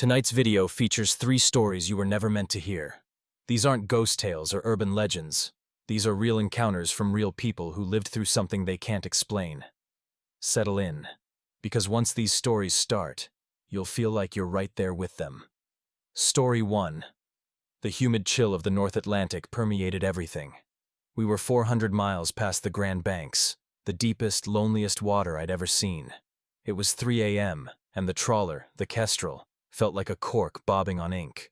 Tonight's video features 3 stories you were never meant to hear. These aren't ghost tales or urban legends. These are real encounters from real people who lived through something they can't explain. Settle in, because once these stories start, you'll feel like you're right there with them. Story 1. The humid chill of the North Atlantic permeated everything. We were 400 miles past the Grand Banks, the deepest, loneliest water I'd ever seen. It was 3 a.m., and the trawler, the Kestrel, felt like a cork bobbing on ink.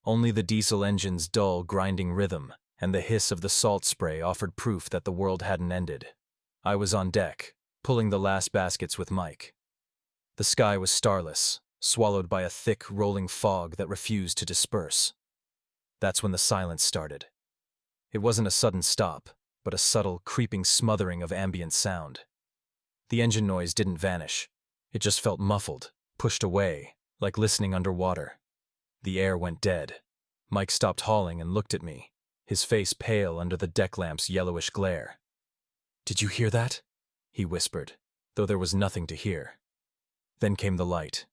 Only the diesel engine's dull, grinding rhythm and the hiss of the salt spray offered proof that the world hadn't ended. I was on deck, pulling the last baskets with Mike. The sky was starless, swallowed by a thick, rolling fog that refused to disperse. That's when the silence started. It wasn't a sudden stop, but a subtle, creeping smothering of ambient sound. The engine noise didn't vanish. It just felt muffled, pushed away, like listening underwater. The air went dead. Mike stopped hauling and looked at me, his face pale under the deck lamp's yellowish glare. "Did you hear that?" he whispered, though there was nothing to hear. Then came the light.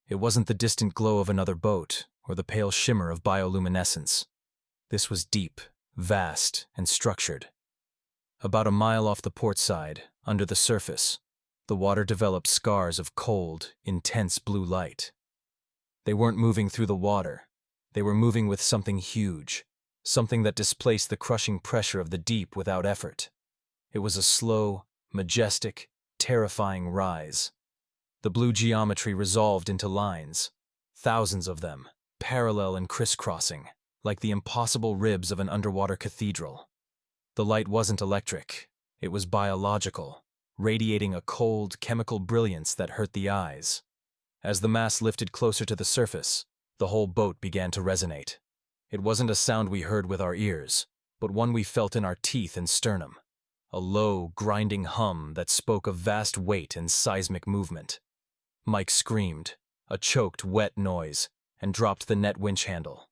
It wasn't the distant glow of another boat or the pale shimmer of bioluminescence. This was deep, vast, and structured. About a mile off the port side, under the surface, the water developed scars of cold, intense blue light. They weren't moving through the water. They were moving with something huge, something that displaced the crushing pressure of the deep without effort. It was a slow, majestic, terrifying rise. The blue geometry resolved into lines, thousands of them, parallel and crisscrossing, like the impossible ribs of an underwater cathedral. The light wasn't electric. It was biological, radiating a cold, chemical brilliance that hurt the eyes. As the mass lifted closer to the surface, the whole boat began to resonate. It wasn't a sound we heard with our ears, but one we felt in our teeth and sternum. A low, grinding hum that spoke of vast weight and seismic movement. Mike screamed, a choked, wet noise, and dropped the net winch handle.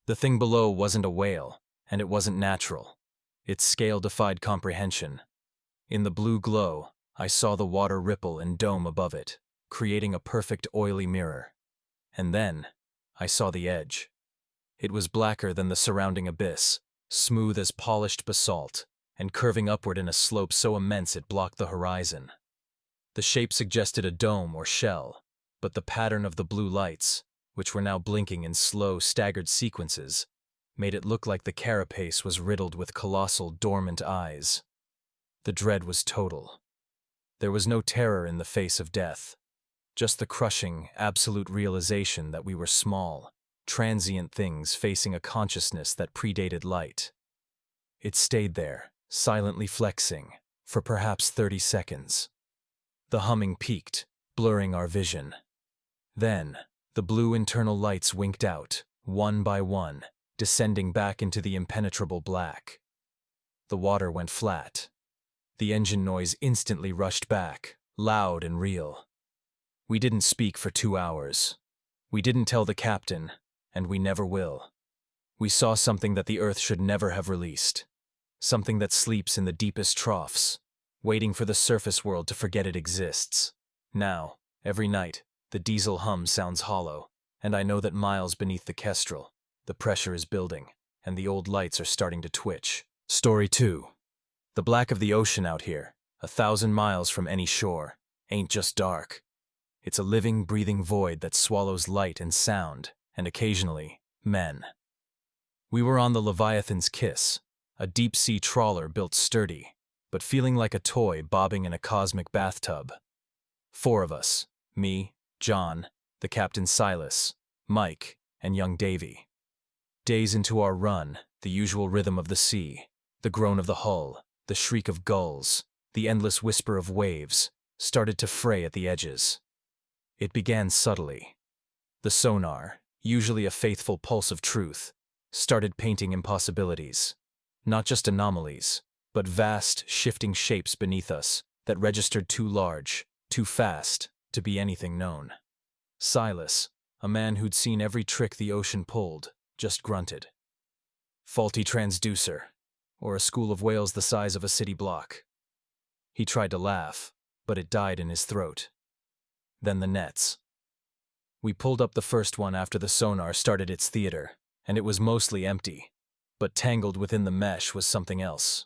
The thing below wasn't a whale, and it wasn't natural. Its scale defied comprehension. In the blue glow, I saw the water ripple and dome above it, creating a perfect oily mirror. And then, I saw the edge. It was blacker than the surrounding abyss, smooth as polished basalt, and curving upward in a slope so immense it blocked the horizon. The shape suggested a dome or shell, but the pattern of the blue lights, which were now blinking in slow, staggered sequences, made it look like the carapace was riddled with colossal, dormant eyes. The dread was total. There was no terror in the face of death, just the crushing, absolute realization that we were small, transient things facing a consciousness that predated light. It stayed there, silently flexing, for perhaps 30 seconds. The humming peaked, blurring our vision. Then, the blue internal lights winked out, one by one, descending back into the impenetrable black. The water went flat. The engine noise instantly rushed back, loud and real. We didn't speak for 2 hours. We didn't tell the captain, and we never will. We saw something that the Earth should never have released. Something that sleeps in the deepest troughs, waiting for the surface world to forget it exists. Now, every night, the diesel hum sounds hollow, and I know that miles beneath the Kestrel, the pressure is building, and the old lights are starting to twitch. Story 2. The black of the ocean out here, 1,000 miles from any shore, ain't just dark. It's a living, breathing void that swallows light and sound, and occasionally, men. We were on the Leviathan's Kiss, a deep-sea trawler built sturdy, but feeling like a toy bobbing in a cosmic bathtub. 4 of us, me, John, the captain Silas, Mike, and young Davy. Days into our run, the usual rhythm of the sea, the groan of the hull, the shriek of gulls, the endless whisper of waves, started to fray at the edges. It began subtly. The sonar, usually a faithful pulse of truth, started painting impossibilities. Not just anomalies, but vast, shifting shapes beneath us that registered too large, too fast, to be anything known. Silas, a man who'd seen every trick the ocean pulled, just grunted. Faulty transducer, or a school of whales the size of a city block. He tried to laugh, but it died in his throat. Then the nets. We pulled up the first one after the sonar started its theater, and it was mostly empty. But tangled within the mesh was something else.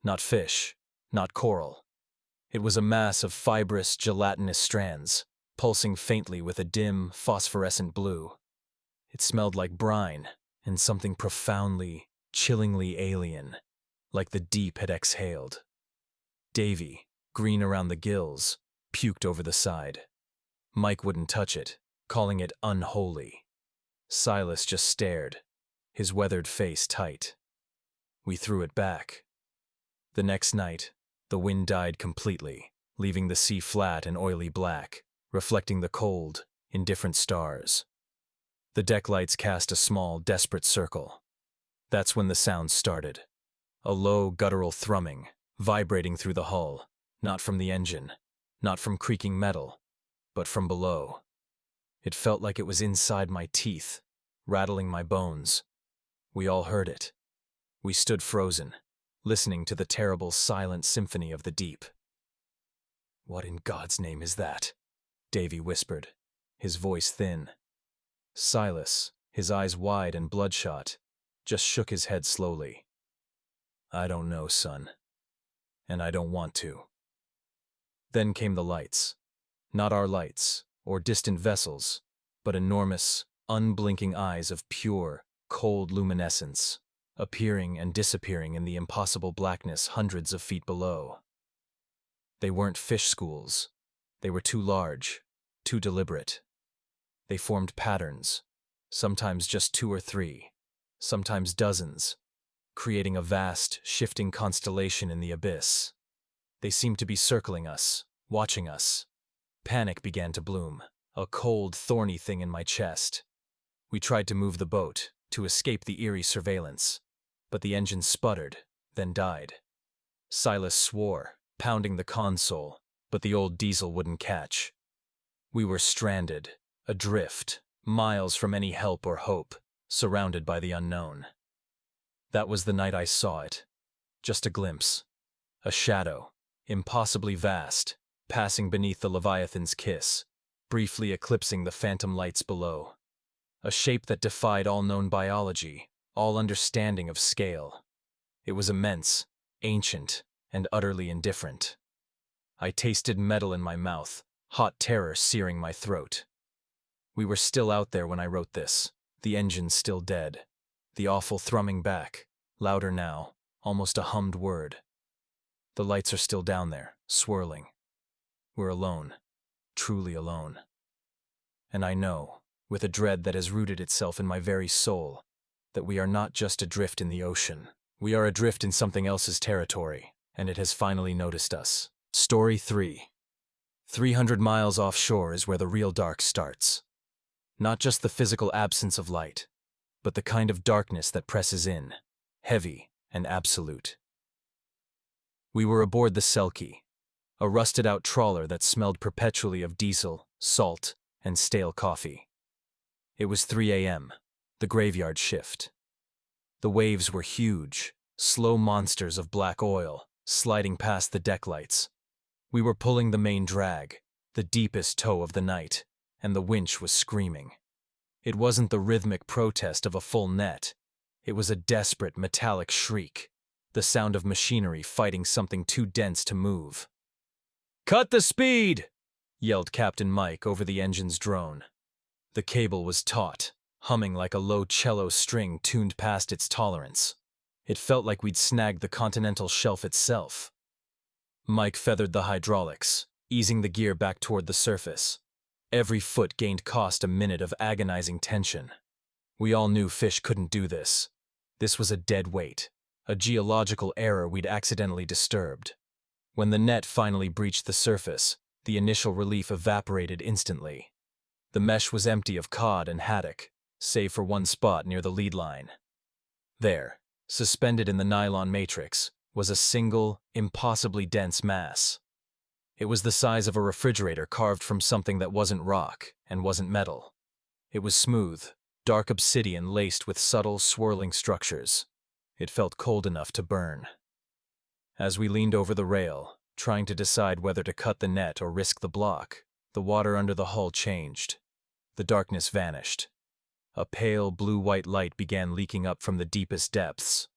Not fish, not coral. It was a mass of fibrous, gelatinous strands, pulsing faintly with a dim, phosphorescent blue. It smelled like brine, and something profoundly, chillingly alien, like the deep had exhaled. Davy, green around the gills, puked over the side. Mike wouldn't touch it, calling it unholy. Silas just stared, his weathered face tight. We threw it back. The next night, the wind died completely, leaving the sea flat and oily black, reflecting the cold, indifferent stars. The deck lights cast a small, desperate circle. That's when the sound started. A low, guttural thrumming, vibrating through the hull, not from the engine, not from creaking metal, but from below. It felt like it was inside my teeth, rattling my bones. We all heard it. We stood frozen, listening to the terrible, silent symphony of the deep. "What in God's name is that?" Davy whispered, his voice thin. Silas, his eyes wide and bloodshot, just shook his head slowly. "I don't know, son. And I don't want to." Then came the lights. Not our lights, or distant vessels, but enormous, unblinking eyes of pure, cold luminescence, appearing and disappearing in the impossible blackness hundreds of feet below. They weren't fish schools. They were too large, too deliberate. They formed patterns, sometimes just 2 or 3, sometimes dozens, creating a vast, shifting constellation in the abyss. They seemed to be circling us, watching us. Panic began to bloom, a cold, thorny thing in my chest. We tried to move the boat, to escape the eerie surveillance, but the engine sputtered, then died. Silas swore, pounding the console, but the old diesel wouldn't catch. We were stranded, adrift, miles from any help or hope, surrounded by the unknown. That was the night I saw it. Just a glimpse. A shadow, impossibly vast, passing beneath the Leviathan's kiss, briefly eclipsing the phantom lights below. A shape that defied all known biology, all understanding of scale. It was immense, ancient, and utterly indifferent. I tasted metal in my mouth, hot terror searing my throat. We were still out there when I wrote this, the engine still dead. The awful thrumming back, louder now, almost a hummed word. The lights are still down there, swirling. We're alone, truly alone. And I know, with a dread that has rooted itself in my very soul, that we are not just adrift in the ocean. We are adrift in something else's territory, and it has finally noticed us. Story 3. 300 miles offshore is where the real dark starts. Not just the physical absence of light, but the kind of darkness that presses in, heavy and absolute. We were aboard the Selkie, a rusted-out trawler that smelled perpetually of diesel, salt, and stale coffee. It was 3 a.m., the graveyard shift. The waves were huge, slow monsters of black oil, sliding past the deck lights. We were pulling the main drag, the deepest tow of the night, and the winch was screaming. It wasn't the rhythmic protest of a full net. It was a desperate, metallic shriek, the sound of machinery fighting something too dense to move. "Cut the speed!" yelled Captain Mike over the engine's drone. The cable was taut, humming like a low cello string tuned past its tolerance. It felt like we'd snagged the continental shelf itself. Mike feathered the hydraulics, easing the gear back toward the surface. Every foot gained cost a minute of agonizing tension. We all knew fish couldn't do this. This was a dead weight, a geological error we'd accidentally disturbed. When the net finally breached the surface, the initial relief evaporated instantly. The mesh was empty of cod and haddock, save for one spot near the lead line. There, suspended in the nylon matrix, was a single, impossibly dense mass. It was the size of a refrigerator carved from something that wasn't rock and wasn't metal. It was smooth, dark obsidian laced with subtle, swirling structures. It felt cold enough to burn. As we leaned over the rail, trying to decide whether to cut the net or risk the block, the water under the hull changed. The darkness vanished. A pale blue-white light began leaking up from the deepest depths.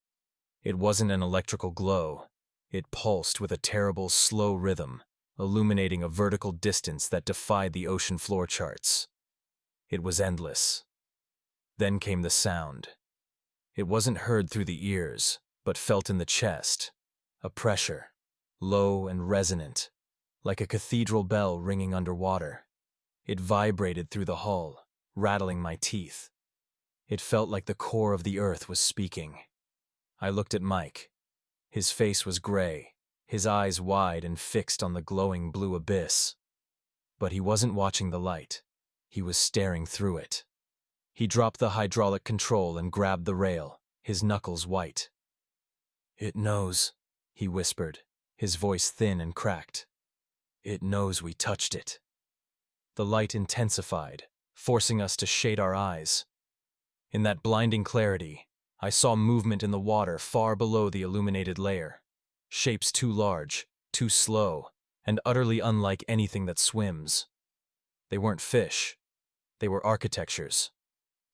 It wasn't an electrical glow. It pulsed with a terrible, slow rhythm, illuminating a vertical distance that defied the ocean floor charts. It was endless. Then came the sound. It wasn't heard through the ears, but felt in the chest. A pressure, low and resonant, like a cathedral bell ringing underwater. It vibrated through the hull, rattling my teeth. It felt like the core of the earth was speaking. I looked at Mike. His face was gray, his eyes wide and fixed on the glowing blue abyss. But he wasn't watching the light. He was staring through it. He dropped the hydraulic control and grabbed the rail, his knuckles white. "It knows," he whispered, his voice thin and cracked. "It knows we touched it." The light intensified, forcing us to shade our eyes. In that blinding clarity, I saw movement in the water far below the illuminated layer. Shapes too large, too slow, and utterly unlike anything that swims. They weren't fish. They were architectures.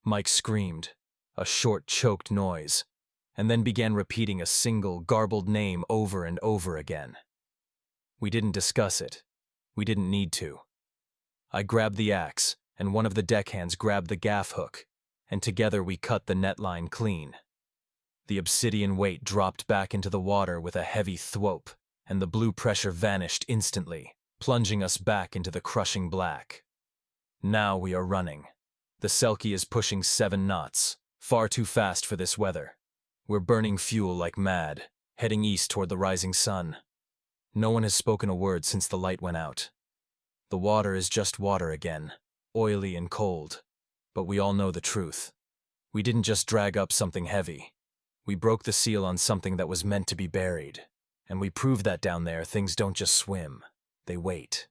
Mike screamed, a short, choked noise, and then began repeating a single, garbled name over and over again. We didn't discuss it. We didn't need to. I grabbed the axe, and one of the deckhands grabbed the gaff hook, and together we cut the net line clean. The obsidian weight dropped back into the water with a heavy thwope, and the blue pressure vanished instantly, plunging us back into the crushing black. Now we are running. The Selkie is pushing 7 knots, far too fast for this weather. We're burning fuel like mad, heading east toward the rising sun. No one has spoken a word since the light went out. The water is just water again, oily and cold. But we all know the truth. We didn't just drag up something heavy. We broke the seal on something that was meant to be buried. And we proved that down there things don't just swim, they wait.